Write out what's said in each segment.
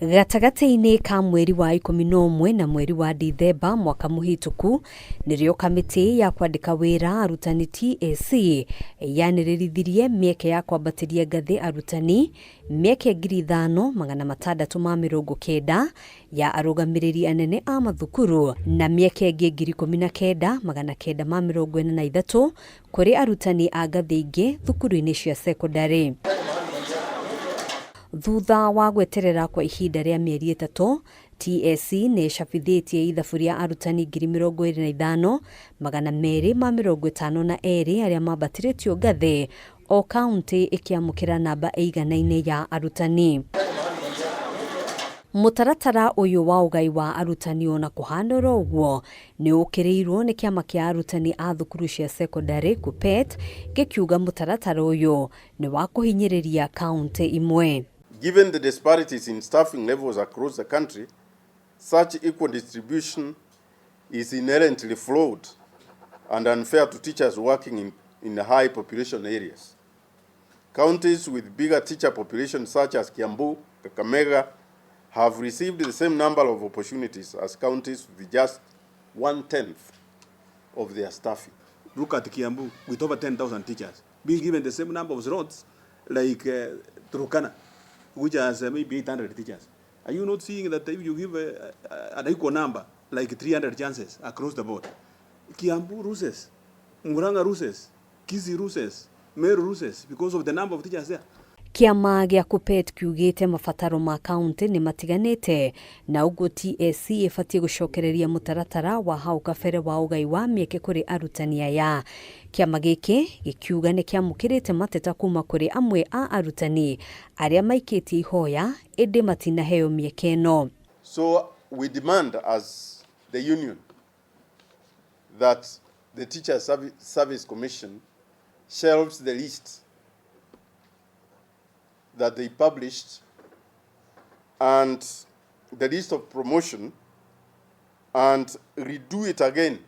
Gatagati-ini ka mweri wa 11 na mweri wa Dithemba mwaka muhituku nirio Kamiti ya kwandika wira arutani TAC yaniririthirie mieke ya kwambatiria ngathi arutani mieke 5,690 ya arugamiriri anene a mathukuru na mieke 19,943 kuri arutani a ngathi ingi thukuru-ini cia secondary. Thutha wa gweterera kwa ihinda ria mieri 3, TAC ni cabithitie ithabu ria arutani 25,252 aria mambatiritio ngathi o kaunti ikiamukira namba iiganaine ya arutani. Mutaratara uyu wa ugai wa arutani ona kuhana uguo ni ukiriirwo ni kiama kia arutani a thukuru cia secondary KUPPET gikiuga mutaratara uyu ni wa kuhinyiriria kaunti imwe. Given the disparities in staffing levels across the country, such equal distribution is inherently flawed and unfair to teachers working in high population areas. Counties with bigger teacher populations such as Kiambu, Kakamega have received the same number of opportunities as counties with just 1/10 of their staffing. Look at Kiambu with over 10,000 teachers, being given the same number of slots like Turkana, which has maybe 800 teachers. Are you not seeing that if you give an equal number, like 300 chances across the board? Kiambu loses, Muranga loses, Kisii loses, Meru loses because of the number of teachers there. Kiama gia KUPPET kiugite mabataro ma kaunti ni matiganite na uguo TAC ifatie gucokereria mutaratara wa hau kabere wa ugai wa mieke kuri arutani aya. Kiama giki gikiuga ni kiamukirite mateta kuma kuri amwe a arutani aria maikitie ihoya indi matinaheo mieke ino. So we demand as the union that the Teacher Service Commission shelves the list that they published and the list of promotion and redo it again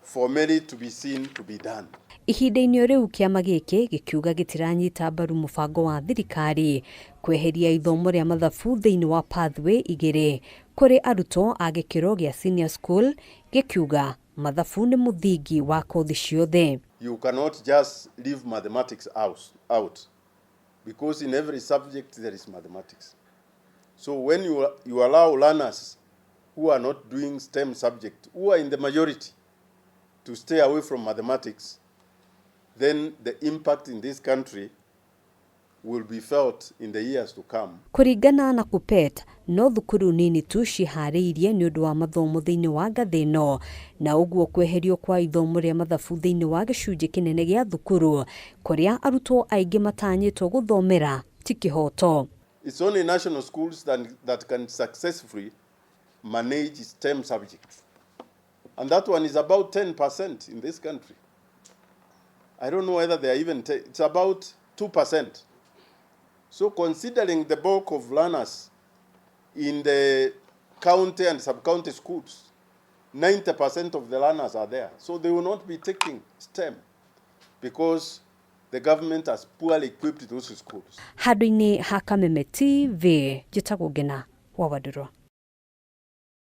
for merit to be seen to be done. Ihinda-ini riu kiama giki gikiuga gitiranyita mbaru mubango wa thirikari kweheria ithomo ria mathabu thiini wa pathway igiri kuri arutwo a gikiro gia senior school gikiuga mathabu ni muthingi wa kothi ciothe. You cannot just leave mathematics out because in every subject there is mathematics. So when you allow learners who are not doing STEM subject, who are in the majority, to stay away from mathematics, then the impact in this country will be felt in the years to come. Kuringana na KUPPET, no thukuru nini tu cihariirie ni undu wa mathomo thiini wa ngathi ino na uguo kweherio kwa ithomo ria mathabu thiini wa gicunji kinene gia thukuru kuria arutwo aingi matanyitwo guthomera ti kihoto. It's only national schools that can successfully manage STEM subjects. And that one is about 10% in this country. I don't know whether they are even, it's about 2%. So considering the bulk of learners in the county and sub-county schools, 90% of the learners are there. So they will not be taking STEM because the government has poorly equipped those schools. Handu-ini ha Kamiti TV, njitagwo Ngina wa Wadurwa.